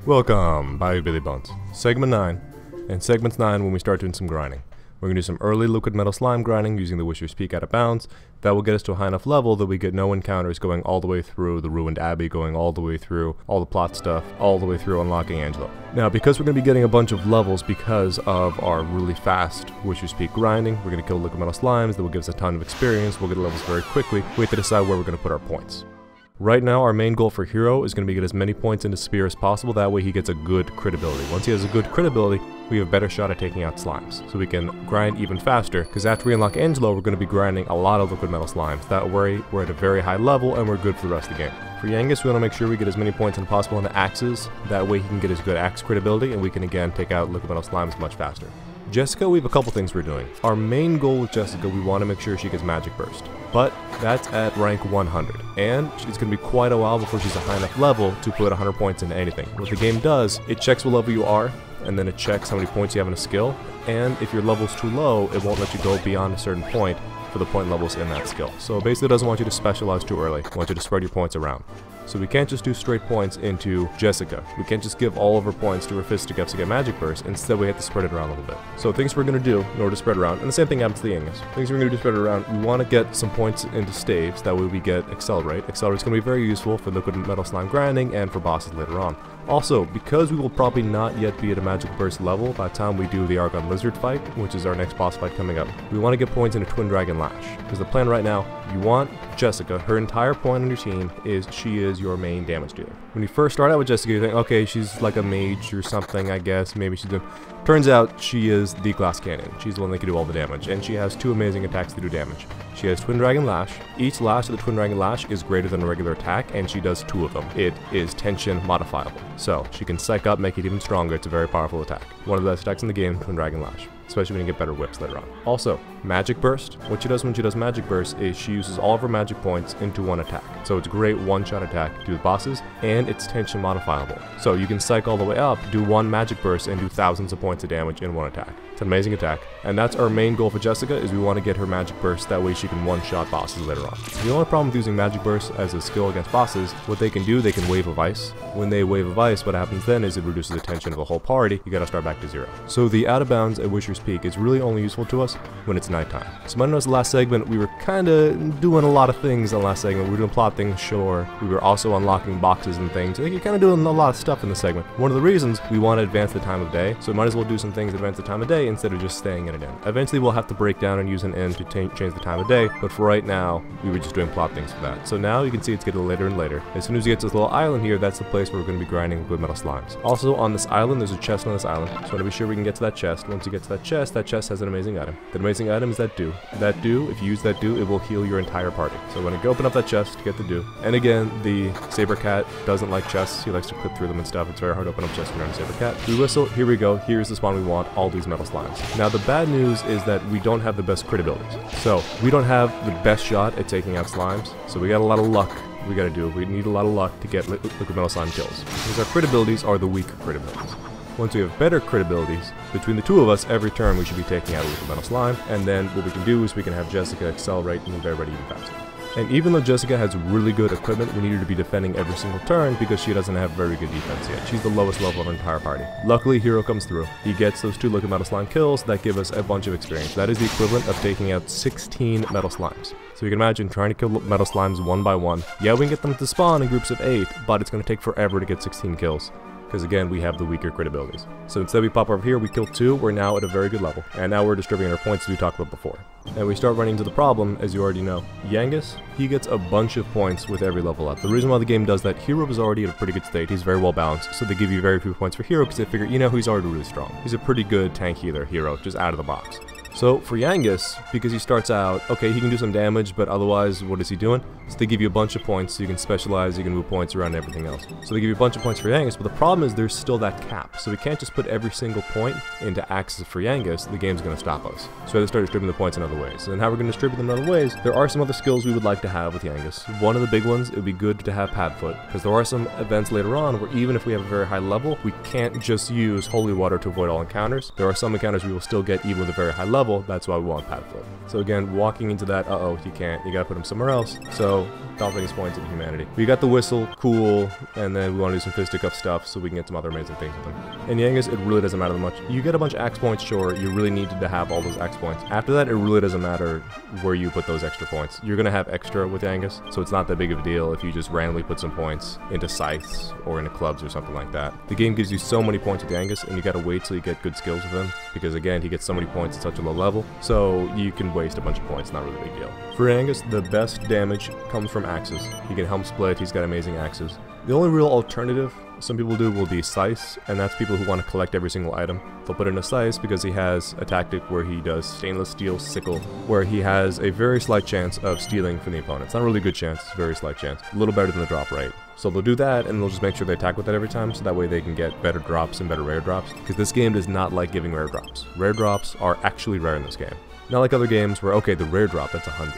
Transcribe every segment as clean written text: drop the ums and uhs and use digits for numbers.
Welcome, by Billy Bones. Segment 9, and segment 9 when we start doing some grinding. We're going to do some early liquid metal slime grinding using the Wishers Peak out of bounds. That will get us to a high enough level that we get no encounters going all the way through the Ruined Abbey, going all the way through all the plot stuff, all the way through unlocking Angelo. Now, because we're going to be getting a bunch of levels because of our really fast Wishers Peak grinding, we're going to kill liquid metal slimes that will give us a ton of experience, we'll get levels very quickly, we have to decide where we're going to put our points. Right now, our main goal for Hero is going to be get as many points into Spear as possible, that way he gets a good crit ability. Once he has a good crit ability, we have a better shot at taking out slimes, so we can grind even faster, because after we unlock Angelo, we're going to be grinding a lot of liquid metal slimes. That way, we're at a very high level, and we're good for the rest of the game. For Yangus, we want to make sure we get as many points as possible into axes, that way he can get his good axe crit ability, and we can again take out liquid metal slimes much faster. Jessica, we have a couple things we're doing. Our main goal with Jessica, we want to make sure she gets Magic Burst, but that's at rank 100, and it's going to be quite a while before she's a high enough level to put 100 points into anything. What the game does, it checks what level you are, and then it checks how many points you have in a skill, and if your level's too low, it won't let you go beyond a certain point for the point levels in that skill. So basically it doesn't want you to specialize too early, it wants you to spread your points around. So we can't just do straight points into Jessica. We can't just give all of her points to her Fisticuffs to get Magic Burst. Instead, we have to spread it around a little bit. So things we're going to do in order to spread around, and the same thing happens to the Angus. Things we're going to do to spread it around, we want to get some points into Staves. That way we get Accelerate. Accelerate's going to be very useful for liquid metal slime grinding and for bosses later on. Also, because we will probably not yet be at a Magic Burst level by the time we do the Argon Lizard fight, which is our next boss fight coming up, we want to get points into Twin Dragon Lash. Because the plan right now, you want Jessica, her entire point on your team is she is your main damage dealer. When you first start out with Jessica, you think, okay, she's like a mage or something, I guess, maybe she's doing... Turns out she is the Glass Cannon. She's the one that can do all the damage, and she has two amazing attacks to do damage. She has Twin Dragon Lash. Each lash of the Twin Dragon Lash is greater than a regular attack, and she does two of them. It is tension modifiable, so she can psych up, make it even stronger. It's a very powerful attack. One of the best attacks in the game, Twin Dragon Lash, especially when you get better whips later on. Also, Magic Burst. What she does when she does Magic Burst is she uses all of her magic points into one attack. So it's a great one-shot attack to do with bosses, and it's tension modifiable. So you can psych all the way up, do one Magic Burst, and do thousands of points of damage in one attack. It's an amazing attack, and that's our main goal for Jessica, is we want to get her Magic Burst, that way she can one-shot bosses later on. The only problem with using Magic Burst as a skill against bosses, what they can do, they can Wave of Ice. When they Wave of Ice, what happens then is it reduces the tension of the whole party. You gotta start back to zero. So the out of bounds at Wishers Peak is really only useful to us when it's nighttime. So you might notice the last segment, we were kinda doing a lot of things in the last segment. We were doing plot things, sure. We were also unlocking boxes and things. You're kinda doing a lot of stuff in the segment. One of the reasons we want to advance the time of day, so we might as well do some things to advance the time of day instead of just staying at an end. Eventually we'll have to break down and use an end to change the time of day, but for right now, we were just doing plot things for that. So now you can see it's getting later and later. As soon as you get to this little island here, that's the place where we're going to be grinding liquid metal slimes. Also on this island, there's a chest on this island, so I want to be sure we can get to that chest. Once you get to that chest has an amazing item. The amazing item is that dew. That dew, if you use that dew, it will heal your entire party. So when you go open up that chest to get the dew, and again, the Saber Cat doesn't like chests, he likes to clip through them and stuff. It's very hard to open up chests around a Saber Cat. We whistle, here we go, here's the spawn we want, all these metal slimes. Now the bad news is that we don't have the best crit abilities. So we don't have the best shot at taking out slimes, so we got a lot of luck we gotta do. We need a lot of luck to get liquid metal slime kills, because our crit abilities are the weaker crit abilities. Once we have better crit abilities, between the two of us, every turn we should be taking out a liquid metal slime, and then what we can do is we can have Jessica accelerate and move everybody even faster. And even though Jessica has really good equipment, we need her to be defending every single turn because she doesn't have very good defense yet. She's the lowest level of our entire party. Luckily, Hero comes through. He gets those two liquid metal slime kills that give us a bunch of experience. That is the equivalent of taking out 16 metal slimes. So you can imagine trying to kill metal slimes one by one. Yeah, we can get them to spawn in groups of 8, but it's going to take forever to get 16 kills. Because again, we have the weaker crit abilities. So instead we pop over here, we kill 2, we're now at a very good level. And now we're distributing our points as we talked about before. And we start running into the problem, as you already know. Yangus, he gets a bunch of points with every level up. The reason why the game does that, Hero is already at a pretty good state, he's very well balanced, so they give you very few points for Hero because they figure, you know, he's already really strong. He's a pretty good tank healer, Hero, just out of the box. So for Yangus, because he starts out, okay, he can do some damage, but otherwise, what is he doing? So they give you a bunch of points, so you can specialize, you can move points around everything else. So they give you a bunch of points for Yangus, but the problem is there's still that cap. So we can't just put every single point into axes for Yangus, the game's going to stop us. So we have to start distributing the points in other ways. And how we're going to distribute them in other ways, there are some other skills we would like to have with Yangus. One of the big ones, it would be good to have Padfoot, because there are some events later on where even if we have a very high level, we can't just use Holy Water to avoid all encounters. There are some encounters we will still get even with a very high level, that's why we want Padfoot. So again, walking into that, you can't, you gotta put him somewhere else. So dumping these points into humanity. We got the whistle, cool, and then we want to do some fisticuff stuff so we can get some other amazing things with them. In Yangus, it really doesn't matter that much. You get a bunch of axe points, sure, you really needed to have all those axe points. After that, it really doesn't matter where you put those extra points. You're going to have extra with Yangus, so it's not that big of a deal if you just randomly put some points into scythes or into clubs or something like that. The game gives you so many points with Yangus, and you gotta wait till you get good skills with him, because again, he gets so many points at such a low level, so you can waste a bunch of points, not really a big deal. For Yangus, the best damage comes from axes. He can helm split, he's got amazing axes. The only real alternative some people do will be scythes, and that's people who want to collect every single item. They'll put in a scythe because he has a tactic where he does stainless steel sickle, where he has a very slight chance of stealing from the opponent. It's not a really good chance, it's a very slight chance. A little better than the drop rate. So they'll do that, and they'll just make sure they attack with that every time, so that way they can get better drops and better rare drops, because this game does not like giving rare drops. Rare drops are actually rare in this game. Not like other games where, okay, the rare drop, that's 100.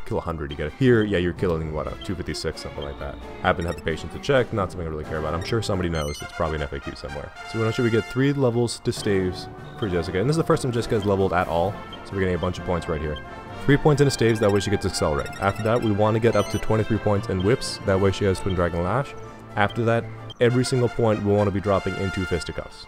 Kill 100, you get it. Here, yeah, you're killing, what, a 256, something like that. I haven't had the patience to check, not something I really care about. I'm sure somebody knows, it's probably an FAQ somewhere. So we want to make sure we get 3 levels to staves for Jessica, and this is the first time Jessica is leveled at all, so we're getting a bunch of points right here. 3 points into staves, that way she gets accelerate. After that, we want to get up to 23 points in whips, that way she has Twin Dragon Lash. After that, every single point we want to be dropping into fisticuffs.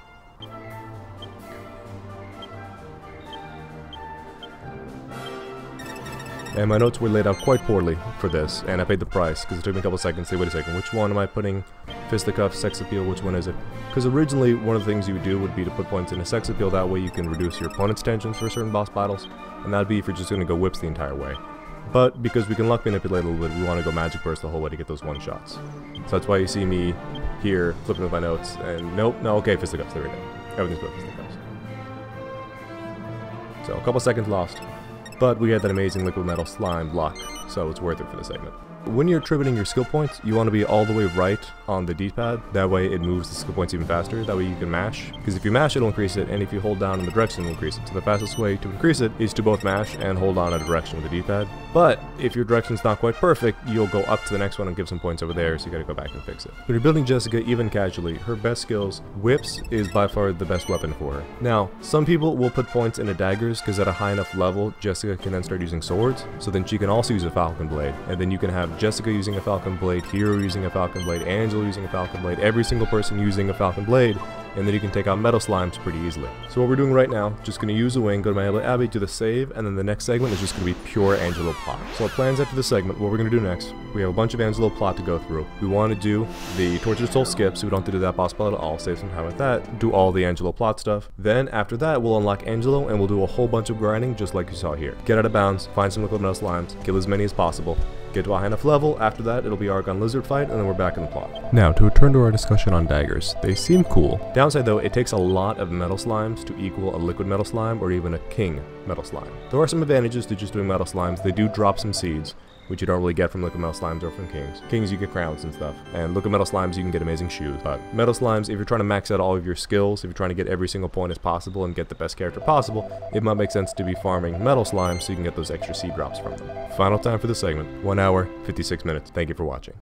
And my notes were laid out quite poorly for this, and I paid the price, because it took me a couple seconds to say, wait a second, which one am I putting fisticuff, sex appeal, which one is it? Because originally, one of the things you would do would be to put points in a sex appeal, that way you can reduce your opponent's tensions for certain boss battles, and that would be if you're just going to go whips the entire way. But because we can luck manipulate a little bit, we want to go magic burst the whole way to get those one shots. So that's why you see me here flipping with my notes, and nope, no, okay, fisticuffs, there we go. Everything's good, fisticuffs. So a couple seconds lost. But we had that amazing liquid metal slime block, so it's worth it for the segment. When you're attributing your skill points, you want to be all the way right on the D-pad. That way it moves the skill points even faster. That way you can mash. Because if you mash, it'll increase it, and if you hold down in the direction, it'll increase it. So the fastest way to increase it is to both mash and hold on a direction with the D-pad. But if your direction's not quite perfect, you'll go up to the next one and give some points over there, so you gotta go back and fix it. When you're building Jessica, even casually, her best skills, whips is by far the best weapon for her. Now, some people will put points into daggers, because at a high enough level, Jessica can then start using swords, so then she can also use a falcon blade, and then you can have Jessica using a falcon blade, Hero using a falcon blade, Angela using a falcon blade, every single person using a falcon blade, and then you can take out metal slimes pretty easily. So what we're doing right now, just going to use a wing, go to my Abbey, do the save, and then the next segment is just going to be pure Angelo plot. So our plans after this segment, what we're going to do next, we have a bunch of Angelo plot to go through. We want to do the Tortured Soul skip, so we don't have to do that boss battle at all, save some time with that, do all the Angelo plot stuff. Then after that, we'll unlock Angelo, and we'll do a whole bunch of grinding, just like you saw here. Get out of bounds, find some liquid metal slimes, kill as many as possible. Get to a high enough level, after that it'll be Argon Lizard fight, and then we're back in the plot. Now, to return to our discussion on daggers, they seem cool. Downside though, it takes a lot of metal slimes to equal a liquid metal slime, or even a king metal slime. There are some advantages to just doing metal slimes. They do drop some seeds, which you don't really get from liquid metal slimes or from kings. Kings, you get crowns and stuff, and liquid metal slimes, you can get amazing shoes. But metal slimes, if you're trying to max out all of your skills, if you're trying to get every single point as possible and get the best character possible, it might make sense to be farming metal slimes so you can get those extra seed drops from them. Final time for the segment, 1 hour, 56 minutes. Thank you for watching.